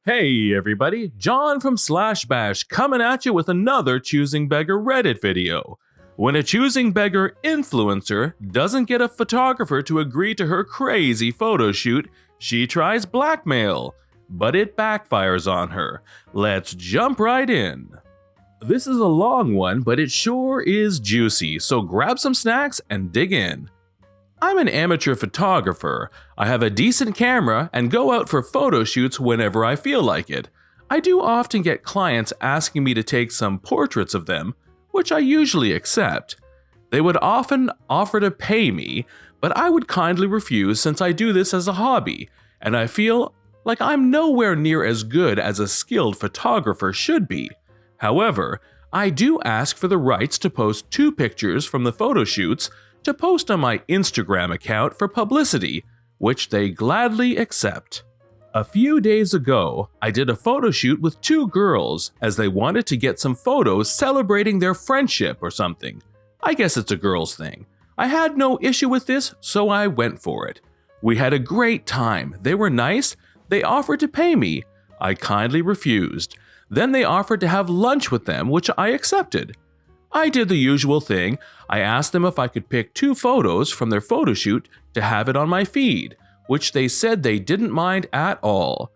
Hey everybody, John from /bash coming at you with another Choosing Beggar Reddit video. When a Choosing Beggar influencer doesn't get a photographer to agree to her crazy photo shoot, she tries blackmail, but it backfires on her. Let's jump right in. This is a long one, but it sure is juicy, so grab some snacks and dig in. I'm an amateur photographer. I have a decent camera and go out for photo shoots whenever I feel like it. I do often get clients asking me to take some portraits of them, which I usually accept. They would often offer to pay me, but I would kindly refuse since I do this as a hobby, and I feel like I'm nowhere near as good as a skilled photographer should be. However, I do ask for the rights to post 2 pictures from the photo shoots to post on my Instagram account for publicity, which they gladly accept. A few days ago, I did a photo shoot with 2 girls as they wanted to get some photos celebrating their friendship or something. I guess it's a girls' thing. I had no issue with this, so I went for it. We had a great time. They were nice. They offered to pay me. I kindly refused. Then they offered to have lunch with them, which I accepted. I did the usual thing. I asked them if I could pick 2 photos from their photo shoot to have it on my feed, which they said they didn't mind at all.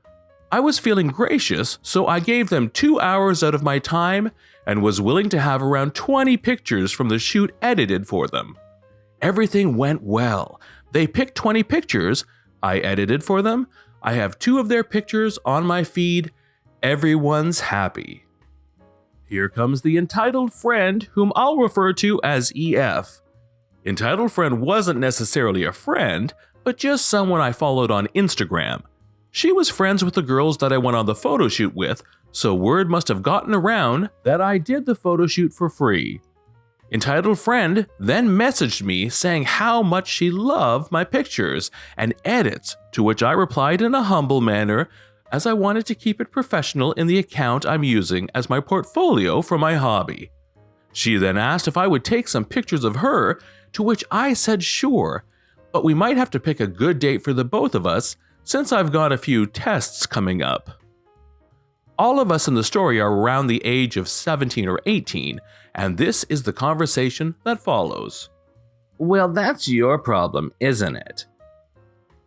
I was feeling gracious, so I gave them 2 hours out of my time and was willing to have around 20 pictures from the shoot edited for them. Everything went well. They picked 20 pictures. I edited for them. I have 2 of their pictures on my feed. Everyone's happy. Here comes the entitled friend, whom I'll refer to as EF. Entitled friend wasn't necessarily a friend, but just someone I followed on Instagram. She was friends with the girls that I went on the photo shoot with, so word must have gotten around that I did the photo shoot for free. Entitled friend then messaged me saying how much she loved my pictures and edits, to which I replied in a humble manner, as I wanted to keep it professional in the account I'm using as my portfolio for my hobby. She then asked if I would take some pictures of her, to which I said sure, but we might have to pick a good date for the both of us since I've got a few tests coming up. All of us in the story are around the age of 17 or 18, and this is the conversation that follows. Well, that's your problem, isn't it?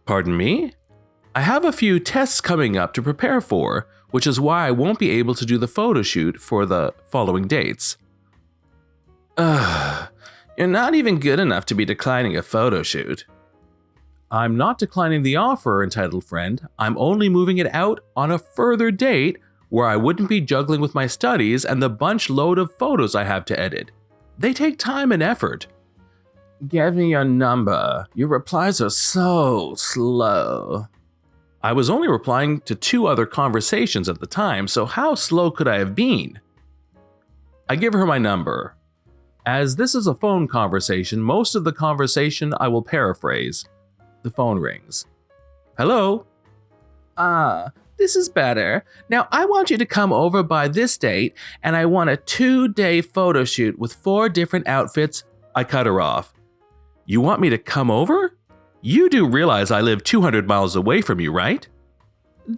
Pardon me? I have a few tests coming up to prepare for, which is why I won't be able to do the photo shoot for the following dates. You're not even good enough to be declining a photo shoot. I'm not declining the offer, entitled friend. I'm only moving it out on a further date where I wouldn't be juggling with my studies and the bunch load of photos I have to edit. They take time and effort. Give me your number. Your replies are so slow. I was only replying to 2 other conversations at the time, so how slow could I have been? I give her my number. As this is a phone conversation, most of the conversation I will paraphrase. The phone rings. Hello? This is better. Now I want you to come over by this date, and I want a 2-day photo shoot with 4 different outfits. I cut her off. You want me to come over? You do realize I live 200 miles away from you, right?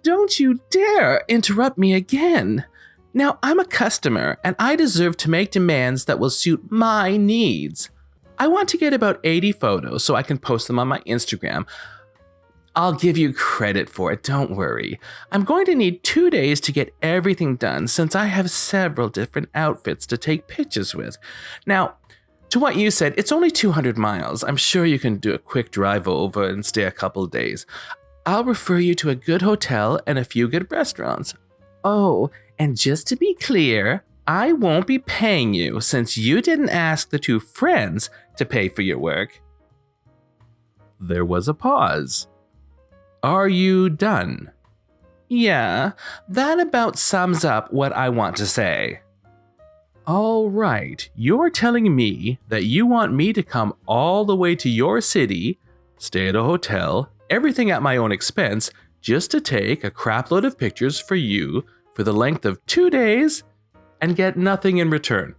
Don't you dare interrupt me again. Now, I'm a customer, and I deserve to make demands that will suit my needs. I want to get about 80 photos so I can post them on my Instagram. I'll give you credit for it, don't worry. I'm going to need 2 days to get everything done since I have several different outfits to take pictures with. Now, to what you said, it's only 200 miles. I'm sure you can do a quick drive over and stay a couple days. I'll refer you to a good hotel and a few good restaurants. Oh, and just to be clear, I won't be paying you since you didn't ask the 2 friends to pay for your work. There was a pause. Are you done? Yeah, that about sums up what I want to say. All right, you're telling me that you want me to come all the way to your city, stay at a hotel, everything at my own expense, just to take a crapload of pictures for you for the length of 2 days and get nothing in return.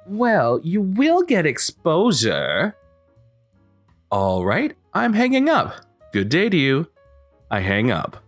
Well, you will get exposure. All right, I'm hanging up. Good day to you. I hang up.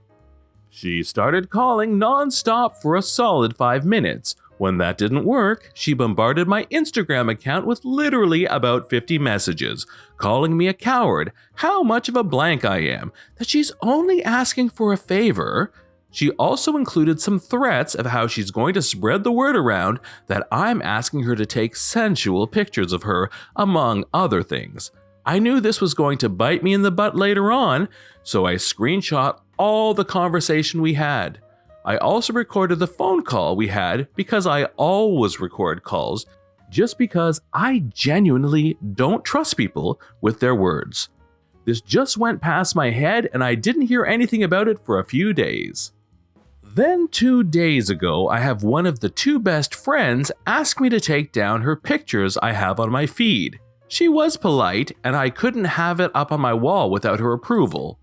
She started calling non-stop for a solid 5 minutes. When that didn't work, she bombarded my Instagram account with literally about 50 messages, calling me a coward, how much of a blank I am, that she's only asking for a favor. She also included some threats of how she's going to spread the word around that I'm asking her to take sensual pictures of her, among other things. I knew this was going to bite me in the butt later on, so I screenshot all the conversation we had. I also recorded the phone call we had because I always record calls just because I genuinely don't trust people with their words. This just went past my head and I didn't hear anything about it for a few days. Then 2 days ago, I have one of the 2 best friends ask me to take down her pictures I have on my feed. She was polite and I couldn't have it up on my wall without her approval.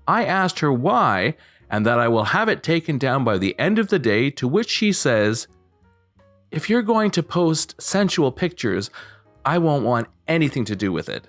I asked her why and that I will have it taken down by the end of the day, to which she says, "If you're going to post sensual pictures, I won't want anything to do with it."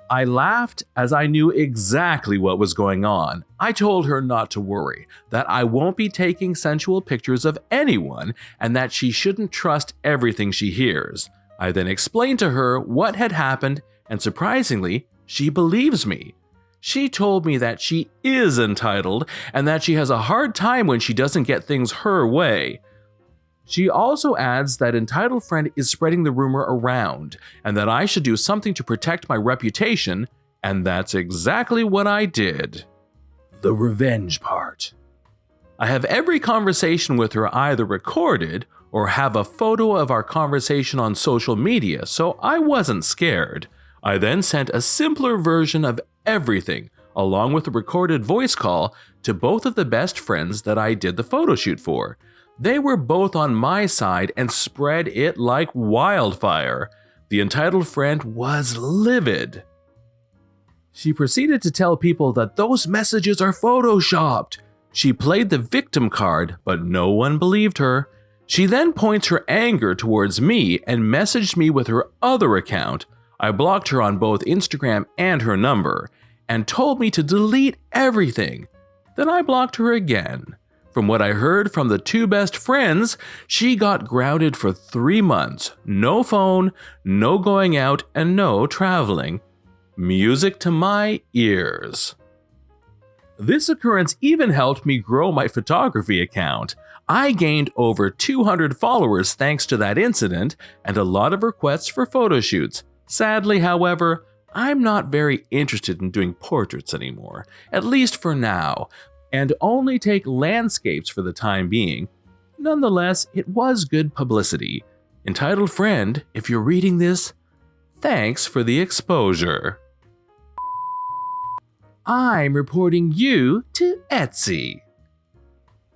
I laughed as I knew exactly what was going on. I told her not to worry, that I won't be taking sensual pictures of anyone and that she shouldn't trust everything she hears. I then explained to her what had happened and surprisingly, she believes me. She told me that she is entitled and that she has a hard time when she doesn't get things her way. She also adds that entitled friend is spreading the rumor around and that I should do something to protect my reputation, and that's exactly what I did. The revenge part. I have every conversation with her either recorded or have a photo of our conversation on social media, so I wasn't scared. I then sent a simpler version of everything, along with a recorded voice call, to both of the best friends that I did the photo shoot for. They were both on my side and spread it like wildfire. The entitled friend was livid. She proceeded to tell people that those messages are photoshopped. She played the victim card, but no one believed her. She then points her anger towards me and messaged me with her other account. I blocked her on both Instagram and her number, and told me to delete everything. Then I blocked her again. From what I heard from the 2 best friends, she got grounded for 3 months. No phone, no going out, and no traveling. Music to my ears. This occurrence even helped me grow my photography account. I gained over 200 followers thanks to that incident and a lot of requests for photo shoots. Sadly, however, I'm not very interested in doing portraits anymore, at least for now, and only take landscapes for the time being. Nonetheless, it was good publicity. Entitled friend, if you're reading this, thanks for the exposure. I'm reporting you to Etsy.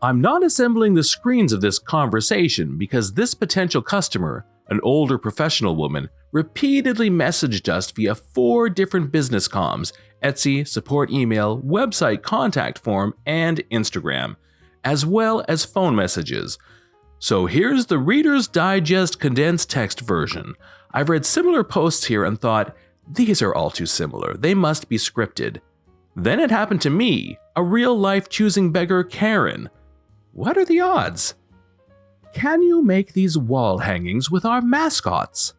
I'm not assembling the screens of this conversation because this potential customer, an older professional woman, repeatedly messaged us via 4 different business comms: Etsy, support email, website contact form, and Instagram, as well as phone messages. So here's the Reader's Digest condensed text version. I've read similar posts here and thought, these are all too similar, they must be scripted. Then it happened to me, a real-life choosing beggar Karen. What are the odds? Can you make these wall hangings with our mascots?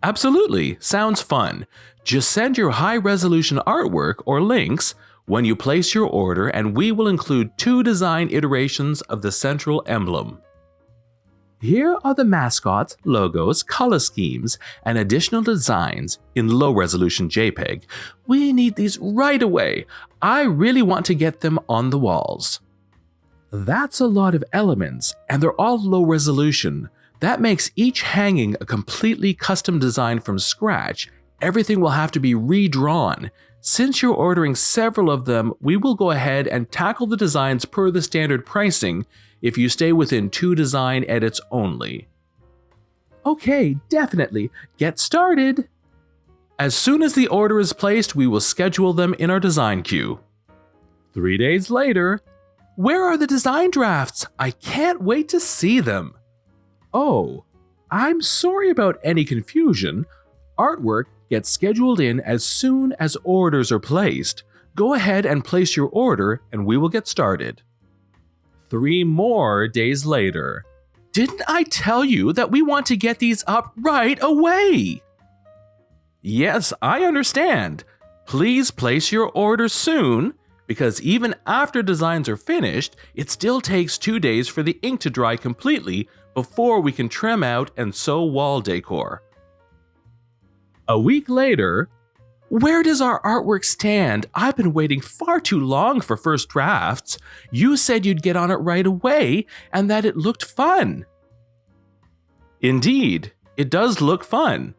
Absolutely, sounds fun. Just send your high-resolution artwork or links when you place your order and we will include 2 design iterations of the central emblem. Here are the mascots, logos, color schemes, and additional designs in low-resolution JPEG. We need these right away. I really want to get them on the walls. That's a lot of elements, and they're all low resolution. That makes each hanging a completely custom design from scratch. Everything will have to be redrawn. Since you're ordering several of them, we will go ahead and tackle the designs per the standard pricing if you stay within 2 design edits only. Okay, definitely. Get started! As soon as the order is placed, we will schedule them in our design queue. 3 days later, where are the design drafts? I can't wait to see them. Oh, I'm sorry about any confusion. Artwork gets scheduled in as soon as orders are placed. Go ahead and place your order and we will get started. 3 more days later. Didn't I tell you that we want to get these up right away? Yes, I understand. Please place your order soon, because even after designs are finished, it still takes 2 days for the ink to dry completely before we can trim out and sew wall decor. A week later, where does our artwork stand? I've been waiting far too long for first drafts. You said you'd get on it right away and that it looked fun. Indeed, it does look fun.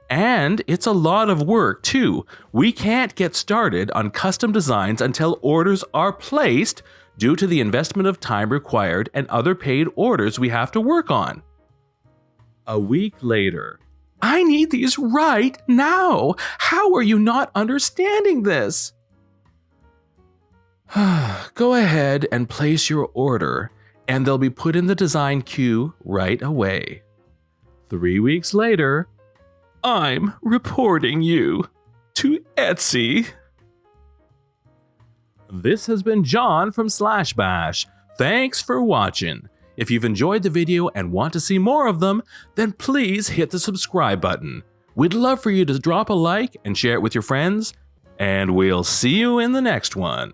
And it's a lot of work too. We can't get started on custom designs until orders are placed due to the investment of time required and other paid orders we have to work on. A week later. I need these right now. How are you not understanding this? Go ahead and place your order, and they'll be put in the design queue right away. 3 weeks later, I'm reporting you to Etsy. This has been John from /bash. Thanks for watching. If you've enjoyed the video and want to see more of them, then please hit the subscribe button. We'd love for you to drop a like and share it with your friends, and we'll see you in the next one.